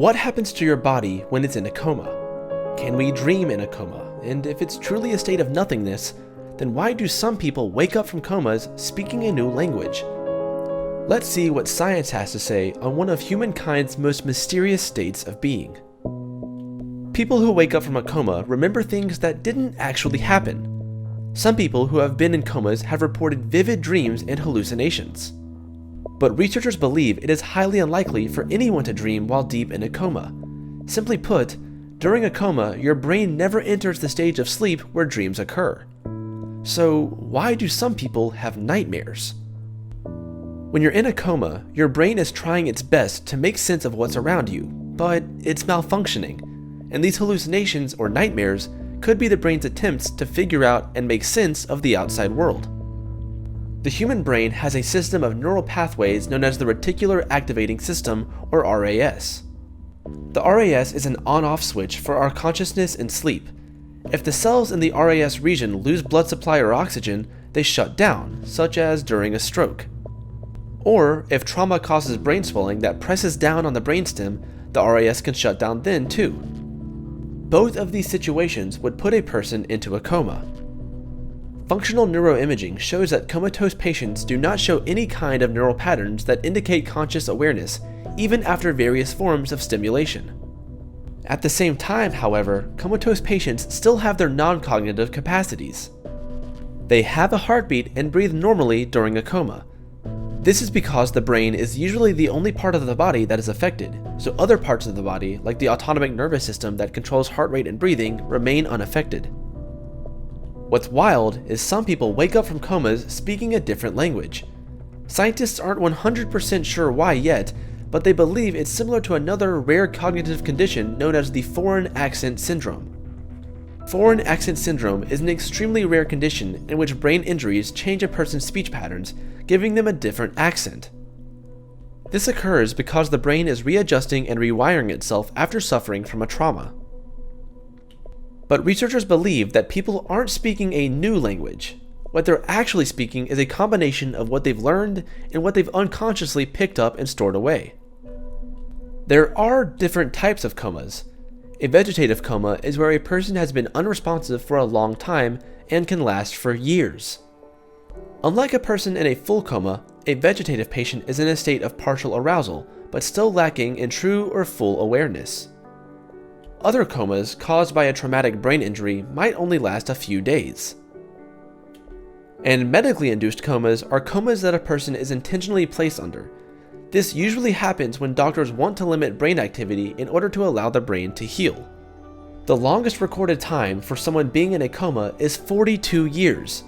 What happens to your body when it's in a coma? Can we dream in a coma? And if it's truly a state of nothingness, then why do some people wake up from comas speaking a new language? Let's see what science has to say on one of humankind's most mysterious states of being. People who wake up from a coma remember things that didn't actually happen. Some people who have been in comas have reported vivid dreams and hallucinations. But researchers believe it is highly unlikely for anyone to dream while deep in a coma. Simply put, during a coma, your brain never enters the stage of sleep where dreams occur. So, why do some people have nightmares? When you're in a coma, your brain is trying its best to make sense of what's around you, but it's malfunctioning, and these hallucinations or nightmares could be the brain's attempts to figure out and make sense of the outside world. The human brain has a system of neural pathways known as the reticular activating system, or RAS. The RAS is an on-off switch for our consciousness in sleep. If the cells in the RAS region lose blood supply or oxygen, they shut down, such as during a stroke. Or, if trauma causes brain swelling that presses down on the brainstem, the RAS can shut down then too. Both of these situations would put a person into a coma. Functional neuroimaging shows that comatose patients do not show any kind of neural patterns that indicate conscious awareness, even after various forms of stimulation. At the same time, however, comatose patients still have their non-cognitive capacities. They have a heartbeat and breathe normally during a coma. This is because the brain is usually the only part of the body that is affected, so other parts of the body, like the autonomic nervous system that controls heart rate and breathing, remain unaffected. What's wild is some people wake up from comas speaking a different language. Scientists aren't 100% sure why yet, but they believe it's similar to another rare cognitive condition known as the foreign accent syndrome. Foreign accent syndrome is an extremely rare condition in which brain injuries change a person's speech patterns, giving them a different accent. This occurs because the brain is readjusting and rewiring itself after suffering from a trauma. But researchers believe that people aren't speaking a new language. What they're actually speaking is a combination of what they've learned and what they've unconsciously picked up and stored away. There are different types of comas. A vegetative coma is where a person has been unresponsive for a long time and can last for years. Unlike a person in a full coma, a vegetative patient is in a state of partial arousal, but still lacking in true or full awareness. Other comas caused by a traumatic brain injury might only last a few days. And medically induced comas are comas that a person is intentionally placed under. This usually happens when doctors want to limit brain activity in order to allow the brain to heal. The longest recorded time for someone being in a coma is 42 years.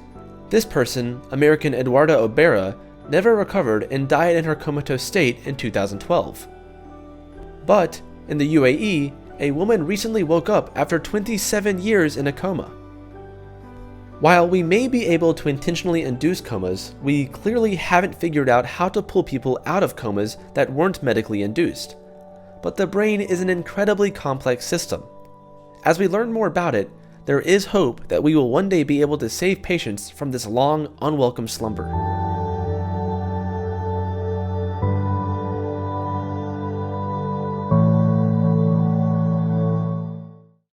This person, American Eduarda Obera, never recovered and died in her comatose state in 2012. But, in the UAE, a woman recently woke up after 27 years in a coma. While we may be able to intentionally induce comas, we clearly haven't figured out how to pull people out of comas that weren't medically induced. But the brain is an incredibly complex system. As we learn more about it, there is hope that we will one day be able to save patients from this long, unwelcome slumber.